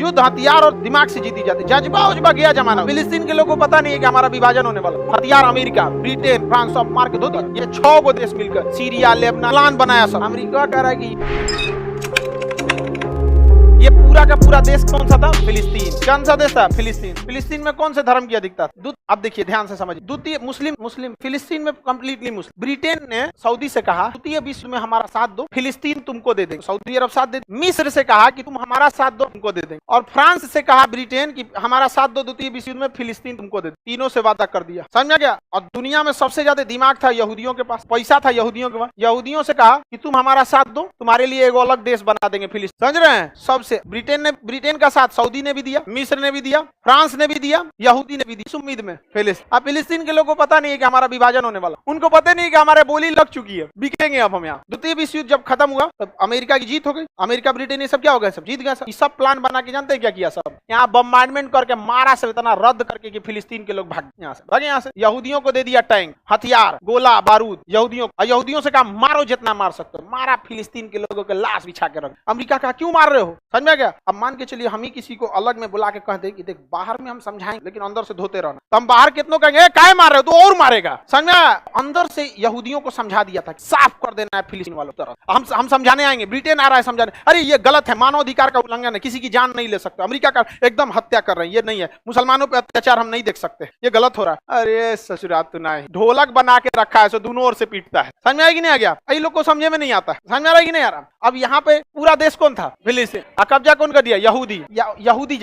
युद्ध हथियार और दिमाग से जीती जाती। जज्बा उजबा गया जमाना। फिलिस्तीन के लोगों को पता नहीं है कि हमारा विभाजन होने वाला। हथियार अमेरिका, ब्रिटेन, फ्रांस सब मार के धो दिया। ये 6 गो देश मिलकर सीरिया, लेबनान प्लान बनाया सब। अमेरिका कह रहा है कि ये पूरा का पूरा देश कौन सा था? फिलिस्तीन। कौन सा देश था? फिलिस्तीन। फिलिस्तीन में कौन से धर्म की अधिकता था? अब देखिए ध्यान से समझिए। द्वितीय मुस्लिम फिलिस्तीन में कंप्लीटली मुस्लिम। ब्रिटेन ने सऊदी से कहा द्वितीय विश्व में हमारा साथ दो, फिलिस्तीन तुमको दे देंगे। सऊदी अरब साथ दे। मिस्र से कहा कि तुम हमारा साथ दो, तुमको दे देंगे। और फ्रांस से कहा ब्रिटेन की हमारा साथ दो, द्वितीय विश्व में फिलिस्तीन तुमको दे देंगे। तीनों से वादा कर दिया। समझा गया? और दुनिया में सबसे ज्यादा दिमाग था यहूदियों के पास, पैसा था यहूदियों के पास। यहूदियों से कहा कि तुम हमारा साथ दो, तुम्हारे लिए एक अलग देश बना देंगे फिलिस्तीन। समझ रहे हैं? सबसे ब्रिटेन का साथ सऊदी ने भी दिया, मिस्र ने भी दिया, फ्रांस ने भी दिया, यहूदी ने भी दी। इस उम्मीद में अब फिलिस्तीन के लोगों को पता नहीं है कि हमारा विभाजन होने वाला। उनको पता नहीं है कि हमारे बोली लग चुकी है, बिकेंगे अब हम यहाँ। द्वितीय विश्व युद्ध जब खत्म हुआ तब अमेरिका की जीत हो गई। अमेरिका ब्रिटेन ये सब क्या हो गया? सब जीत गया। सब प्लान बना के जानते हैं क्या किया? सब यहाँ बम्बार्डमेंट करके मारा, सब इतना रद्द करके कि फिलिस्तीन के लोग भागे यहाँ से। यहूदियों को दे दिया टैंक, हथियार, गोला बारूद। यहूदियों से कहा मारो जितना मार सकते हो। मारा, फिलिस्तीन के लोगों के लाश बिछा के रख। अमेरिका कहा क्यों मार रहे हो? समझ में गया? अब मान के चलिए हम ही किसी को अलग में बुला के कह दे कि देख बाहर में हम समझाएंगे लेकिन अंदर से धोते रहना। तो हम बाहर कितनों कहेंगे काय मार रहे हो, तो और मारेगा। समझा? अंदर से यहूदियों को समझा दिया था, साफ कर देना है फिलिस्तीन वालों तरफ। हम समझाने आएंगे। ब्रिटेन आ रहा है समझाने, अरे ये गलत है, मानवाधिकार का उल्लंघन है, किसी की जान नहीं ले सकते। अमेरिका का एकदम हत्या कर रहे हैं, ये नहीं है। मुसलमानों पर अत्याचार हम नहीं देख सकते, ये गलत हो रहा है। अरे ससुरात तो नहीं, ढोलक बना के रखा है, सो दोनों ओर से पीटता है। समझ में आएगी नहीं? आ गया? ये लोग को समझे में नहीं आता। समझ में आ रहा है कि नहीं आ रहा? अब यहाँ पे पूरा देश कौन था? फिलिस्तीन। कब्जा कौन कर दिया? यहूदी।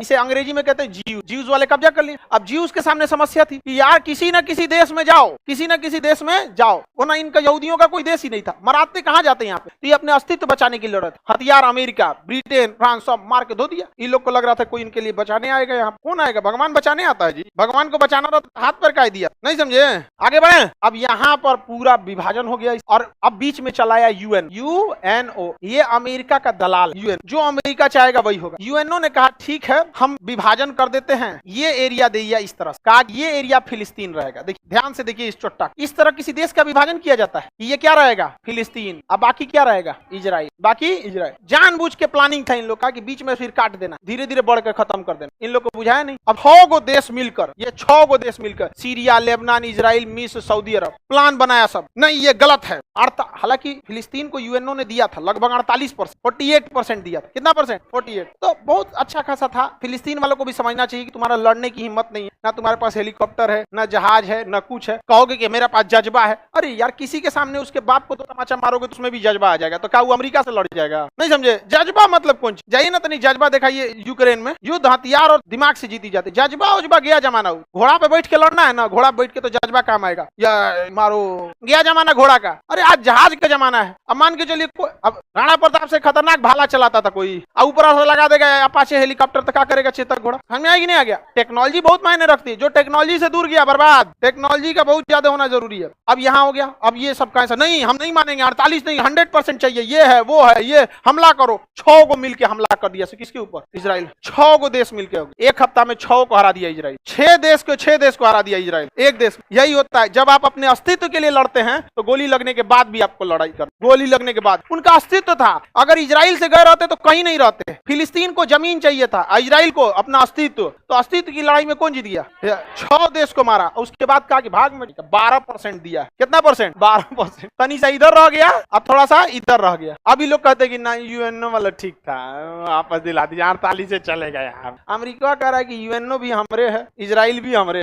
इसे अंग्रेजी में कहते हैं जीव्स वाले कब्जा कर लिए। अब जीव्स के सामने समस्या थी कि यार किसी न किसी देश में जाओ, किसी न किसी देश में जाओ। वो ना इनका यहूदियों का कोई देश ही नहीं था। मराते कहाँ जाते यहाँ पे? तो ये अपने अस्तित्व बचाने की लड़त। हथियार अमेरिका, ब्रिटेन, फ्रांस सब मार के धो दिया। इन लोग को लग रहा था कोई इनके लिए बचाने आएगा। यहाँ कौन आएगा? भगवान बचाने आता है जी। भगवान को बचाना तो हाथ पर काट दिया। नहीं समझे? आगे बढ़े। अब यहाँ पर पूरा विभाजन हो गया और अब बीच में चलाया यूएनओ। ये अमेरिका का दलाल। यूएन जो अमेरिका चाहेगा वही होगा। यूएनओ ने कहा ठीक है हम विभाजन कर देते हैं, ये एरिया दे दिया इस तरह कहा ये एरिया फिलिस्तीन रहेगा। देखिए ध्यान से देखिए इस चोट्टा। इस तरह किसी देश का विभाजन किया जाता है कि ये क्या रहेगा? फिलिस्तीन। अब बाकी क्या रहेगा? इजराइल। बाकी इजराइल। जानबूझ के प्लानिंग था इन लोग का कि बीच में फिर काट देना, धीरे धीरे बढ़ के खत्म कर देना। इन लोग को बुझाया नहीं। अब 6 गो देश मिलकर, ये 6 गो देश मिलकर सीरिया, लेबनान, इजराइल, मिस्र, सऊदी अरब प्लान बनाया सब। नहीं ये गलत है। हालांकि फिलिस्तीन को यूएनओ ने दिया था लगभग 48%, 48% दिया था। कितना परसेंट? 48। तो बहुत अच्छा खासा था। फिलिस्तीन वालों को भी समझना चाहिए कि तुम्हारा लड़ने की हिम्मत नहीं है, ना तुम्हारे पास हेलीकॉप्टर है, ना जहाज है, ना कुछ है। कहोगे कि मेरे पास जज्बा है। अरे यार किसी के सामने उसके बाप को तो तमाचा मारोगे तो उसमें भी जज्बा आ जाएगा। तो क्या वो अमेरिका से लड़ जाएगा? नहीं समझे? जज्बा मतलब कौन चीज? जाइए ना तनी जज्बा दिखाइए। यूक्रेन में युद्ध हथियार और दिमाग से जीती जाती। जज्बा उजबा गया जमाना। घोड़ा पे बैठ के लड़ना है ना, घोड़ा पे बैठ के तो जज्बा काम आएगा। या मारो, गया जमाना घोड़ा का। अरे आज जहाज का जमाना है। अब मान के चलिए अब राणा प्रताप से खतरनाक भाला चलाता था कोई, ऊपर लगा देगा अपाचे हेलीकॉप्टर, तो क्या करेगा चेतक घोड़ा? समझ में आएगी नहीं? आ गया? टेक्नोलॉजी बहुत मायने रखती है। जो टेक्नोलॉजी से दूर गया बर्बाद। टेक्नोलॉजी का बहुत ज्यादा होना जरूरी है। अब यहाँ हो गया। अब ये सब कैसा? नहीं हम नहीं मानेंगे, 48 नहीं 100% चाहिए। ये है वो है, ये हमला करो। 6 को मिलकर हमला कर दिया। किसके ऊपर? इजराइल। 6 को देश मिलकर हो गया। एक हफ्ता में 6 को हरा दिया इजराइल। 6 देश को हरा दिया इजराइल। एक देश। यही होता है जब आप अपने अस्तित्व के लिए लड़ते हैं तो गोली लगने के बाद भी आपको लड़ाई कर। गोली लगने के बाद उनका अस्तित्व था। अगर इजराइल से गए रहते तो कहीं नहीं रहते। फिलिस्तीन को जमीन चाहिए था, इजराइल को अपना अस्तित्व। तो अस्तित्व की लड़ाई में कौन जीत गया? 6 देश को मारा। उसके बाद कहा कि भाग में 12% दिया। कितना परसेंट? 12%। तनी सा इधर रह गया, अब थोड़ा सा इधर रह गया। अभी लोग कहते कि ना यूएनओ वाला ठीक था, आपस दिला दी। 48 से चले गए। अमेरिका कह रहा है कि यूएनओ भी हमरे है, इजराइल भी हमरे।